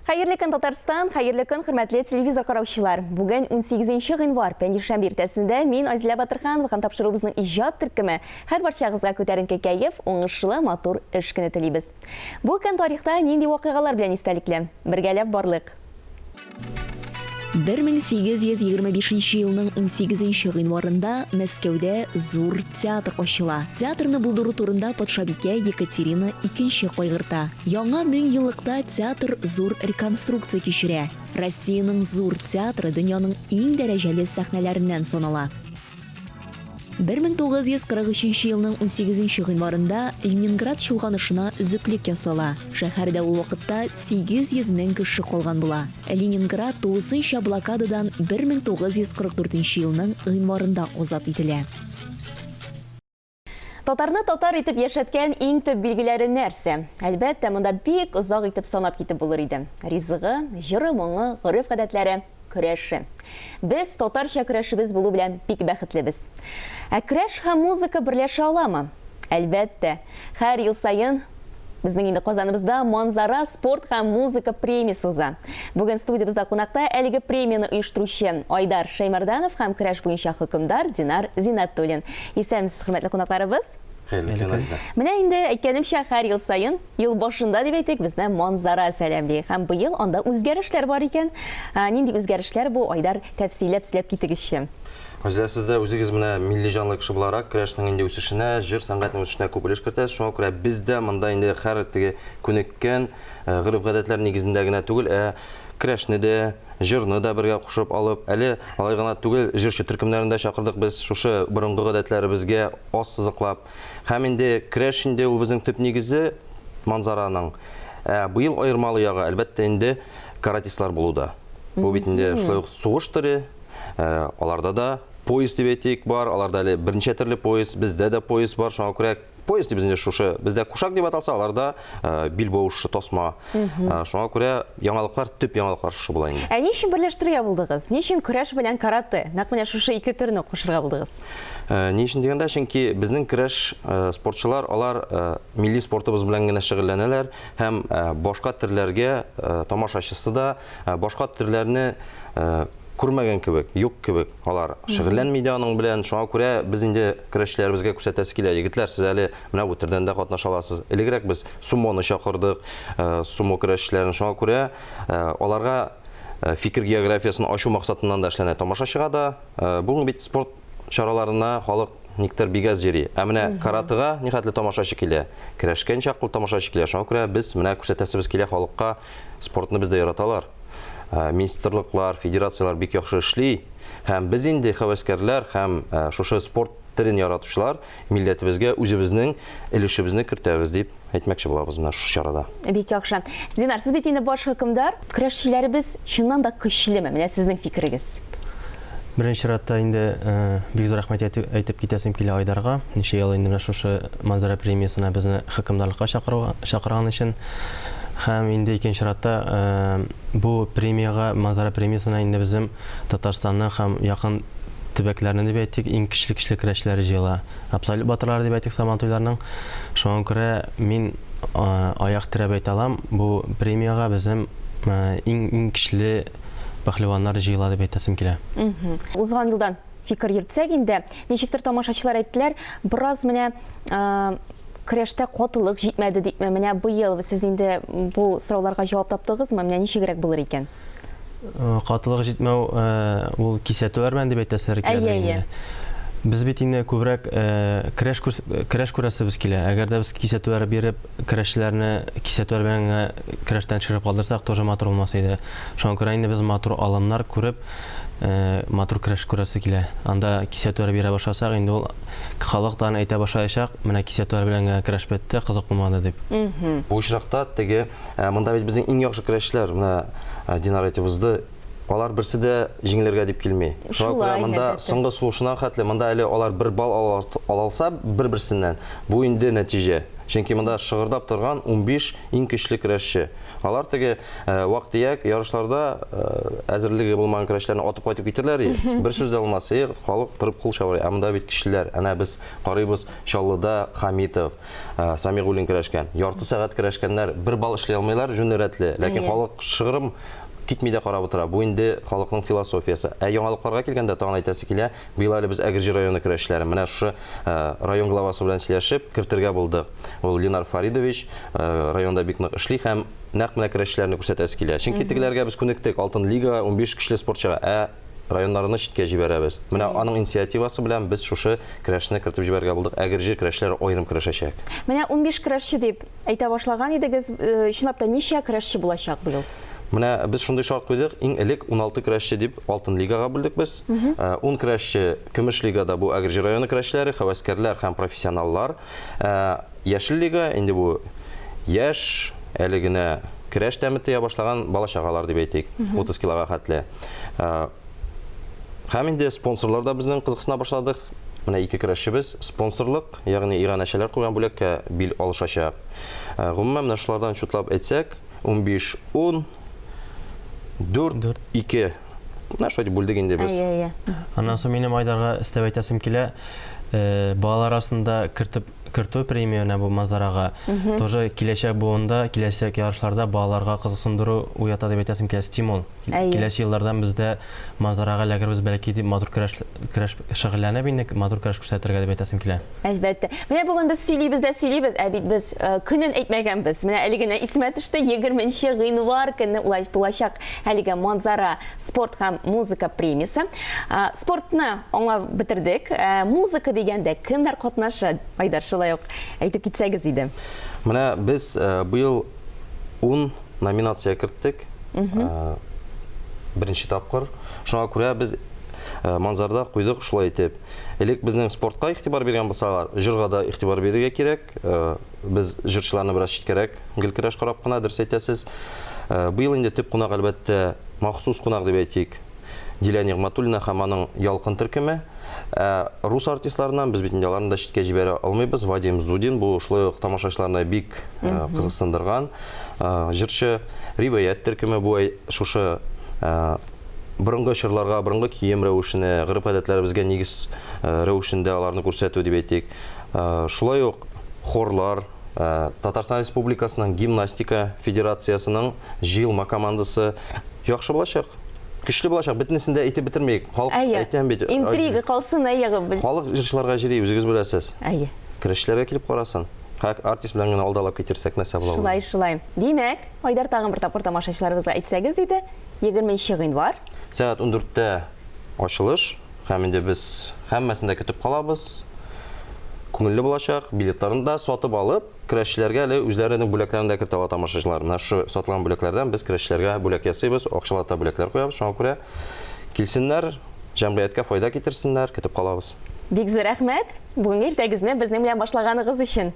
Hayırlı kün Татарстан, hayırlı kün hürmetli televizor караучылар. Bugün 18 январь, пәнжішәмбе ертесінде мен Азилә Батырхан вахан тапшырыбызның иҗат төркеме һәр барчагызга күтәренке кәйф, уңышлы, матур эш көне телибез. Бу көн тарихта нинди вакыйгалар белән истәлекле? Бергәләп барлык. 1825 елның 18 январында Мәскәүдә зур театр ачыла. Театрны булдыру турында патшабикә Екатерина II кайгырта. Яңа 1000 еллыкта театр зур реконструкция кичерә. Россиянең зур театры дөньяның иң дәрәҗәле сәхнәләреннән санала. 1943 елның 18 январында Ленинград чолганышына үзеклек ясала. Шәһәрдә ул вакытта 800 мең кеше калган була. Ленинград тулысынча блокададан 1944 елның январында азат ителә. Татарны татар итеп яшәткән иң төп билгеләре нәрсә? Әлбәттә, монда бик озак итеп санап китеп булыр иде. Ризыгы, җыры, моңы, гореф-гадәтләре, көрәше. Без татарча көрәшебез булу белән бик бәхетлебез. Ә көрәш һәм музыка берләшә аламы? Әлбәттә, һәр ел сайын безнең инде Казаныбызда Манзара спорт һәм музыка премиясе уза. Бүген студиябызда кунакта әлеге премияны оештыручы Айдар Шәймәрданов һәм көрәш буенча хөкемдар Динар Зиннәтуллин. Исәнмесез, хөрмәтле кунакларыбыз. Менә инде әйткәнемчә, һәр ел сайын, ел башында дип әйтик, безне Манзара сәламли. Һәм быел анда үзгәрешләр бар икән. Нинди үзгәрешләр бу? Айдар, тәфсилләп сөйләп китегезче. Сез дә үзегез менә милли җанлы кеше буларак көрәшнең инде үсешенә, җыр сәнгатьнең үсешенә күп өлеш кертәсез. Шуңа күрә без дә монда инде һәр теге күнеккән гореф-гадәтләр нигезендә генә түгел, көрәшне дә, җырны да бергә кушып алып, әле алай гына түгел, җырчы төркемнәрен дә чакырдык без шушы борынгы гадәтләребезгә ас сызыклап. Һәм инде көрәш инде ул безнең төп нигезе Манзараның. Быел аермалы ягы әлбәттә инде каратистлар булуда. Бу бит инде шулай ук сугыш төре, аларда да поезд дип әйтик бар, аларда әле берничә төрле поезд, бездә дә поезд бар, шуңа күрә поезд дип шушы, бездә кушак дип аталса, аларда бил бавышы тасма. Шуңа күрә яңалыклар, төп яңалыклар шушы була инде. Ни өчен берләштерергә булдыгыз? Ни өчен көрәш белән карате? Нәкъ менә шушы ике төрне кушырга булдыгыз? Ни өчен дигәндә, чөнки безнең көрәш спортчылар, алар милли спортыбыз белән генә шөгыльләнәләр һәм башка төрләргә тамашачысы да башка төрләрне күрмәгән кебек, юк кебек, алар шөгыльләнми дә аның белән. Шуңа күрә без инде көрәшчеләребезгә күрсәтәсе килә. Егетләр, сез әле менә бу төрдән дә катнаша аласыз. Элегрәк без сумоны чакырдык, сумо көрәшчеләрен. Шуңа күрә аларга фикер географиясын ачу максатыннан да эшләнә. Тамашачыга да бүген бит спорт чараларына халык никтер бик аз йөри. Ә менә каратыга нихәтле тамашачы килә, көрәшкән чаклы тамашачы килә. Шуңа күрә без менә күрсәтәсебез килә халыкка, спортны бездә яраталар. Министрлыклар, федерациялар бик яхшы эшли, һәм без инде хәвәскәрләр һәм шушы спорт төрен яратучылар милләтебезгә үзебезнең өлешебезне кертәбез дип әйтмәкче булабыз менә шу чарада. Бик яхшы. Динар, сез бит инде баш хөкемдар, көрәшчеләребез чыннан да көчлеме? Менә сезнең фикерегез. Беренче чиратта инде бик зур рәхмәт әйтеп китәсем килә Айдарга. Ничә ел инде менә шушы Манзара премиясына безне хөкемдарлыкка чакырган өчен. Һәм инде икенче чиратта бу премияга, Манзара премиясына инде безнең Татарстанның һәм якын төбәкләрнең дип әйтик, иң көчле көрәшчеләре җыела. Абсолют батырлар дип әйтик Сабантуйларның. Шуңа күрә мин аяк терәп әйтә алам, бу премияга безнең иң көчле пәһлеваннар җыела дип әйтәсем килә. Узган елдан фикер йөртсәк инде, ничектер тамашачылар әйттеләр, бераз менә көрәштә катылык җитмәде дип, менә быел сез инде бу сорауларга җавап таптыгызмы? Менә ничегрәк булыр икән? Катылык җитмәү ул кисәтүләр белән дип әйтәселәр килә. Без бит инде күбрәк көрәш күрәсебез килә. Әгәр дә без кисәтүләр биреп, көрәшчеләрне кисәтүләр белән көрәштән чыгып калдырсак, тоже матур булмас иде. Шуңа күрә инде без матур алымнар күреп, матур көрәш күрәсе килә. Анда кисәтүләр бирә башласак, инде ул халыктан әйтә башлаячак, менә кисәтүләр белән көрәш бетте, кызык булмады дип. Бу очракта теге монда бит безнең иң яхшы көрәшчеләр, менә Динар әйтеп узды. Алар берсе дә җиңелергә дип килми. Шуңа күрә монда соңгы сулышына хәтле монда әле алар бер балл алалса бер-берсеннән. Бу инде нәтиҗә. Чөнки монда шыгырдап торган 15 иң көчле көрәшче. Алар теге вак-төяк ярышларда әзерлеге булмаган көрәшчеләрне атып кайтып китерләр. Бер сүз дә булмас, халык торып кул чабар. Монда бит кешеләр, әнә без карыйбыз, Чаллыда Хамитов, Самигуллин көрәшкән. Ярты сәгать көрәшкәннәр, бер бал эшли алмыйлар, җүнәрәтле. Ләкин халык шыгырым китми дә карап утыра. Бу инде халыкның философиясы. Яңалыкларга килгәндә тагын әйтәсе килә, быел әле без Әгерҗе районы көрәшчеләре менә шушы район главасы белән сөйләшеп кертергә булдык. Ул Ленар Фаридович районда бик нык эшли һәм нәкъ менә көрәшчеләрне күрсәтәсе килә. Чөнки тегеләргә без күнектек, Алтын лига 15 көчле спортчыга, районнарны читкә җибәрәбез. Менә аның инициативасы белән без шушы көрәшне кертеп җибәргә булдык. Әгерҗе көрәшчеләре аерым көрәшәчәк. Менә 15 көрәшче дип әйтә башлаган идегез, чынлап та ничә көрәшче булачак быел? Менә без шундый шарт куйдык, иң элек 16 көрәшче дип Алтын лигага бүлдек без. 10 көрәшче көмеш лигада бу Әгерҗе районы көрәшчеләре, хәвәскәрләр һәм профессионаллар. Яшел лига инде бу яшь, әле генә көрәш тәме тыя башлаган бала-чагалар дип әйтик, 30 килога хәтле. Һәм инде спонсорлар да безнең кызыксына башладык. Менә ике көрәшчебез спонсорлык, ягъни иганәчәләр куйган бүләккә бил алышачак. Гомумән менә шулардан чутлап әйтсәк, 15-10 4-2. Менә шулай бүлдек инде без. Аннан соң минем Айдарга өстәп әйтәсем килә, балалар арасында кертү премиясына бу Манзарага тоже киләчәк буында, киләчәк ярышларда балаларга кызыксындыру уята дип әйтәсем килә, стимул. Киләчәк еллардан бездә Манзарага ләгербез бәлки дип матур көрәш шөгыльләнеп инек, матур көрәш күрсәтергә дип әйтәсем килә. Әлбәттә. Менә бүген без сөйлибез дә сөйлибез, ә бит без көнен әйтмәгәнбез. Менә әле генә исемә төште, 20 гыйнвар көнне булачак әлегә Манзара спорт һәм музыка премиясе. Спортны аңлап бетердек. Музыка дигәндә кемнәр катнаша? Айдар, шулай ук әйтеп китсәгез иде. Менә без быел 10 номинация керттек. Беренче тапкыр. Шуңа күрә без Манзарда куйдык шулай итеп. Элек безнең спортка игътибар биргән булсалар, җырга да игътибар бирергә кирәк. Без җырчыларны бераз читкәрәк гел-көрәш карап кына дөрес әйтәсез. Быел инде төп кунак әлбәттә махсус кунак дип әйтик. Дилә Нигъматуллина һәм аның ялкын төркеме. Рус артистларынан без бит инде аларны да читкә җибәрә алмыйбыз. Вадим Зудин бу шулай ук тамашачыларны бик кызыксындырган. Җырчы Риваят төркеме бу шушы борынгы чырларга, борынгы кием рәвешенә, гырыф-гадәтләребезгә нигез рәвешендә аларны күрсәтү дип әйтик. Шулай ук хорлар, Татарстан Республикасының гимнастика федерациясының җыелма командасы яхшы булачак. Көчле булачак, бөтенесен дә әйтеп бетермәйек. Халык әйтәм бит. Интрига калсын, әйе. Халык җырчыларга җыри, үзегез беләсез. Әйе. Көрәшчеләргә килеп карасын. Артист белән генә алдалап китерсәк нәрсә була? Шулай. Димәк, Айдар тагын бер тапкыр тамашачыларыбызга әйтсәгез иде, 20 гыйнвар. Сәгать 14-тә ачылыш. Һәм инде без һәммәсен дә көтеп калабыз. Күңелле булачак, билетларын да сатып алып, көрәшчеләргә әле үзләренең бүләкләрен дә кертә ала тамашачылар. Менә шу сатылган бүләкләрдән без көрәшчеләргә бүләк ясыйбыз, акчалата бүләкләр куябыз. Шуңа күрә килсеннәр, җәмгыятькә файда китерсеннәр, көтеп калабыз. Бик зур рәхмәт бүгенге иртәгезне безнең белән башлаганыгыз өчен.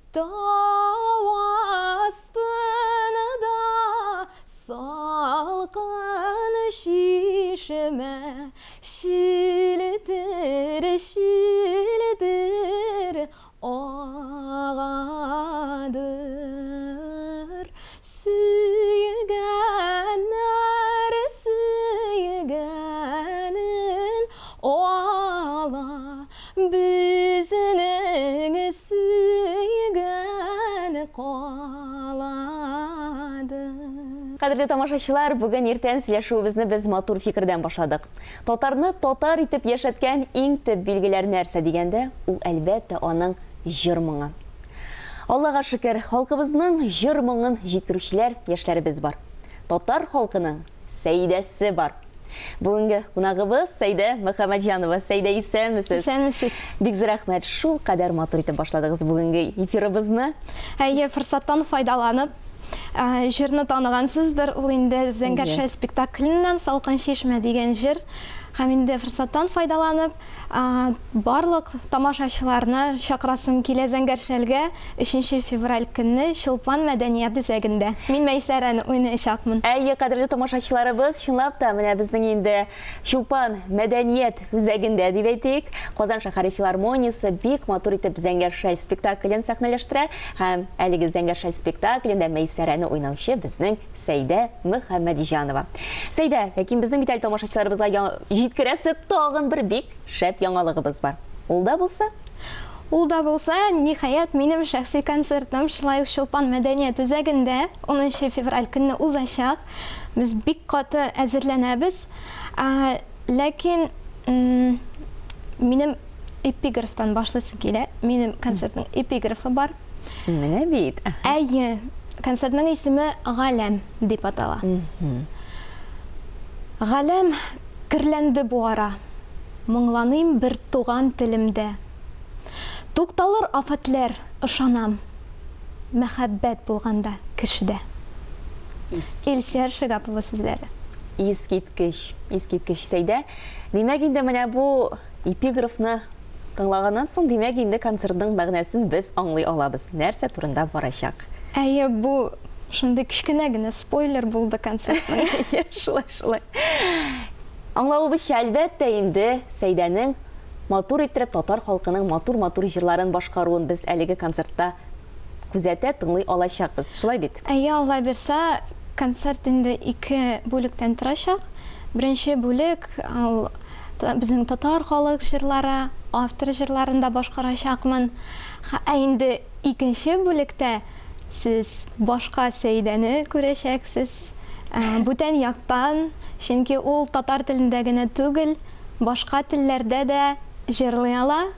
Тау астында салқын шишіме, шілдір ағадыр. Сүйгеннер сүйгенін ала, бізінің сүйгені қалады. Қадірлі тамашашылар, бүгін ертен сөйлешуімізді біз матур фикірден башладық. Татарны татар итеп яшәткән иң төп билгеләр нәрсә дигәндә, ул әлбәттә аның җыр моңы. Аллаға шөкер, халкыбызның җыр моңын җиткерүчеләр яшьләребез бар. Татар халкының Сәйдәсе бар. Бүгенге кунагыбыз Сәйдә Мөхәммәтҗанова. Сәйдә, исәнмесез? Исәнмесез. Бик зур рәхмәт, шул кадәр матур итеп башладыгыз бүгенге эфирыбызны. Форсаттан файдаланып, җырны танығансыздыр, ул инде Зәңгәршә спектакленнән Салкын чишмә дигән җыр. Һәм инде форсаттан файдаланып, барлык тамашачыларны чакырасым килә Зәңгәршәлгә 3 февраль көнне Чулпан мәдәният үзәгендә. Мин Мәйсәрәне уйнаячакмын. Әйе, кадерле тамашачыларыбыз, чынлап та менә безнең инде Чулпан мәдәният үзәгендә дип әйтик. Казан шәһәре филармониясе бик матур итеп Зәңгәршәл спектаклен сәхнәләштерә һәм әлеге Зәңгәршәл спектаклендә Мәйсәрәне уйнаучы безнең Сәйдә Мөхәммәтҗанова. Сәйдә, ләкин безнең бит тамашачыларыбызга җиткерәсе тагын бер бик шәп яңалыгыбыз бар. Ул да булса? Ул да булса, ниһаять, минем шәхси концертым шулай ук Чулпан мәдәният үзәгендә 10 февраль көнне узачак. Без бик каты әзерләнәбез. Ләкин минем эпиграфтан башлысы килә. Минем концертның эпиграфы бар. Менә бит. Әйе, концертның исеме Галәм дип атала. Галәм кирләнде бу ара, моңланыйм бер туган телемдә. Тукталыр афатлар, ышанам, мәхәббәт булганда кешедә. Илсәр Шигапова сүзләре. Искиткеч Сәйдә. Димәк инде менә бу эпиграфны тыңлаганнан соң, димәк инде концертның мәгънәсен без аңлый алабыз. Нәрсә турында барачак? Әйе, бу шундый кичкенә генә спойлер булды концертның. Шулай. Аңлавыбызча, әлбәттә инде Сәйдәнең матур иттереп татар халкының матур җырларын башкаруын без әлеге концертта күзәтә, тыңлый алачакбыз. Шулай бит? Әйе, Алла бирсә, концерт инде 2 бүлектән торачак. Беренче бүлек безнең татар халык җырлары, автор җырларын да башкарачакмын. Инде 2нче бүлектә сез башка Сәйдәне күрәчәксез. Бүтән яктан, чөнки ул татар телендә генә түгел, башка телләрдә дә җырлый ала.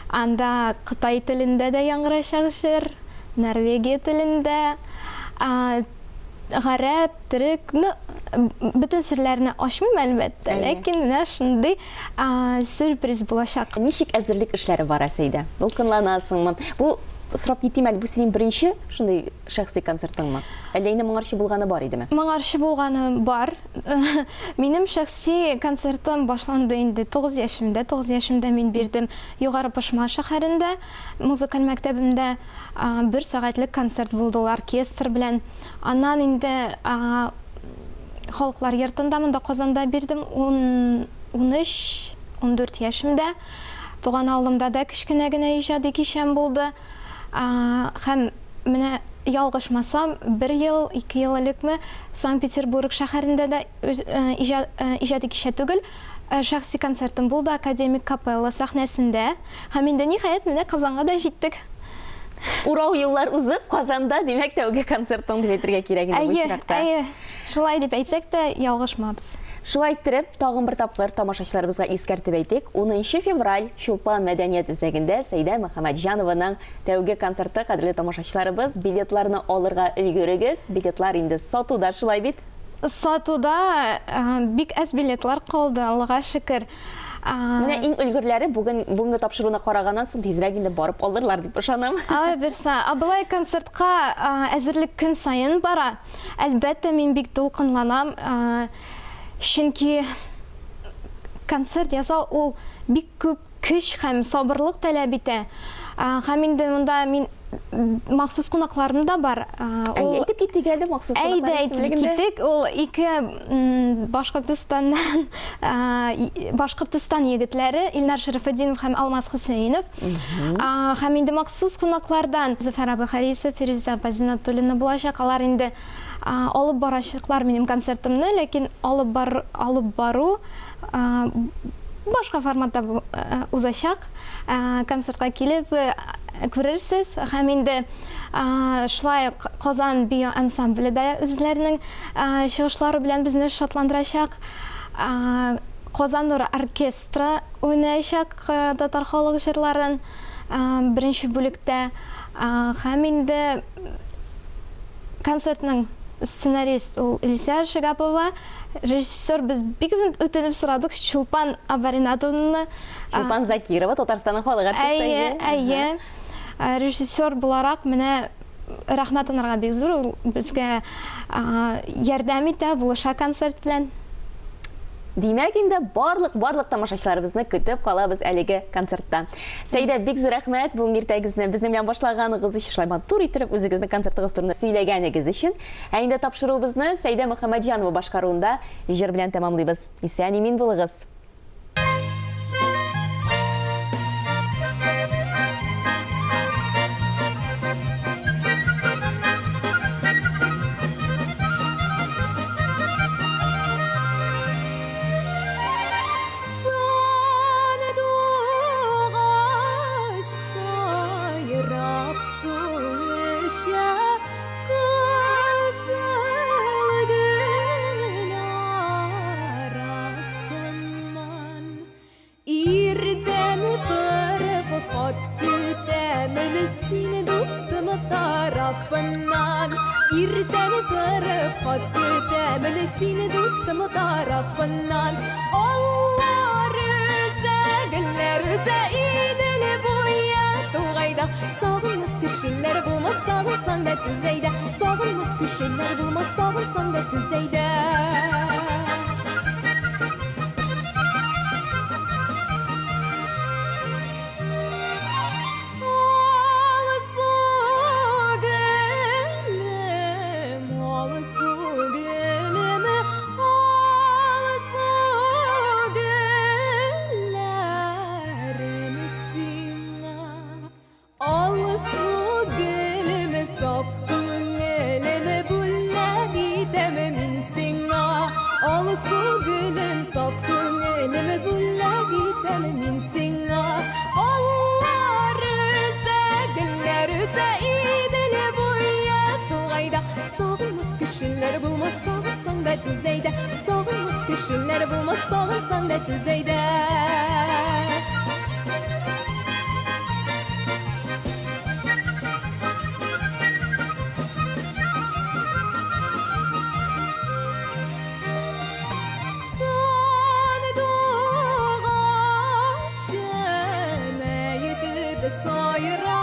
Анда Кытай телендә дә яңгырашак җыр, Норвегия телендә, гарәп, төрек, бөтен серләрне ачмыйм әлбәттә, ләкин менә шундый сюрприз булачак. Ничек әзерлек эшләре бара Сәйдә? Дулкынланасыңмы? Бу сорап китим әле, бу синең беренче шундый шәхси концертыңмы? Әллә инде моңарчы булганы бар идеме? Моңарчы булганы бар. Минем шәхси концертым башланды инде 9 яшемдә. 9 яшемдә мин бирдем Югары Пышма шәһәрендә, музыкаль мәктәбендә 1 сәгатьлек концерт булды оркестр белән. Аннан инде халыклар йортында монда Казанда бирдем 13-14 яшемдә. Туган авылымда да кичкенә генә иҗади кичәм булды. Һәм менә ялгышмасам, 1 ел, 2 ел элекме Санкт-Петербург шәһәрендә дә иҗади кичә түгел, шәхси концертым булды Академик капелла сәхнәсендә. Һәм инде ниһаять менә Казанга да җиттек. Урау еллар узып, Казанда димәк тәүге концертың дип әйтергә кирәк инде бу чиракта. Әйе, шулай дип әйтсәк тә ялгышмабыз. Шулай иттереп, тагын бер тапкыр тамашачыларыбызга искәртеп әйтик, 10 февраль Чулпан мәдәният үзәгендә Сәйдә Мөхәммәтҗанованың тәүге концерты. Кадерле тамашачыларыбыз, билетларны алырга өлгерегез. Билетлар инде сатуда, шулай бит? Сатуда бик әз билетлар калды, Аллага шөкер. Менә иң өлгерләре бүгенге тапшыруына караганнан соң тизрәк инде барып алырлар дип ышанам. Берса, былай концертка әзерлек көн сайын бара. Әлбәттә, мин бик дулкынланам. Чөнки концерт ясау ул бик күп көч һәм сабырлык таләп итә. Һәм инде монда мин махсус кунакларым да бар. Әйтеп китте geldi махсус Әйдә кунаклар әйтеп исемлегендә. киттек. Ул ике Башкортстаннан Башкортстан егетләре Илнар Шәрәфетдинов һәм Алмаз Хөсәенов. Һәм инде махсус кунаклардан Зөфәр Абухарисов, Фируза Базинатуллина булачак. Алар инде алып барачаклар минем концертымны, ләкин алып бару башка форматта узачак. Концертка килеп күрерсез. Һәм инде шулай Казан бию ансамбле дә үзләренең чыгышлары белән безне шатландырачак. Казан Нур оркестры уйнаячак татар халык җырларын беренче бүлектә. Һәм инде концертның сценарист ул Илсия Шигапова, режиссер без бик үтенеп сорадык Чулпан Абаринатовны. Чулпан Закирова, Татарстанның халык артисты. Әйе. Режиссер буларак менә рәхмәт анарга бик зур, ул безгә ярдәм итә булыша концерт белән. Димәк инде барлык тамашачыларыбызны көтеп калабыз әлеге концертта. Сәйдә, бик зур рәхмәт бу иртәгезне безнең белән башлаганыгыз өчен, шулай матур итеп үзегезнең концертыгыз турында сөйләгәнегез өчен. Инде тапшыруыбызны Сәйдә Мөхәммәтҗанова башкаруында җыр белән тәмамлыйбыз. Исән имин булыгыз. İrten taraf hat kötemeli seni dostum tarafından. Allah rüze idili boya tuğayda. Sağılmaz kişiler bulmaz sağılsan da düzeyde. Sağılmaz kişiler bulmaz sağılsan da düzeyde. Düzeyde sağılmaz kişiler bulmaz sağılsan da düzeyde. Sana doğaş şemeydi be sayra.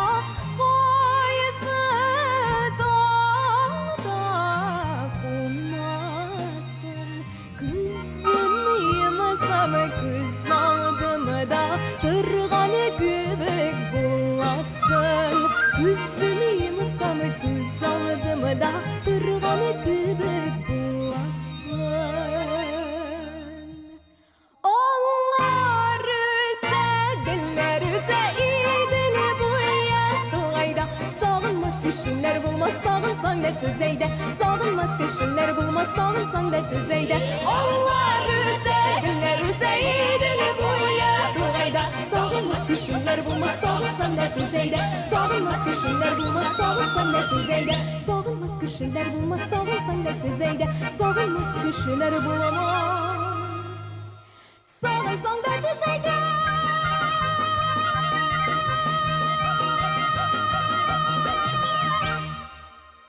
Da tırganı kübük bulasın. Allah rüze idili bu yatağayda. Sağılmaz kişiler bulmaz sağılsan da düzeyde. Sağılmaz kişiler bulmaz sağılsan da düzeyde. Allah rüze idili bu yatağayda. Sağılmaz kişiler bulmaz sağılsan da düzeyde. Sağılmaz kişiler bulmaz sağılsan da düzeyde. Sağılmaz kişiler bulmaz sağılsan da düzeyde. Sağılmaz kişiler bulamaz sağılsan da düzeyde.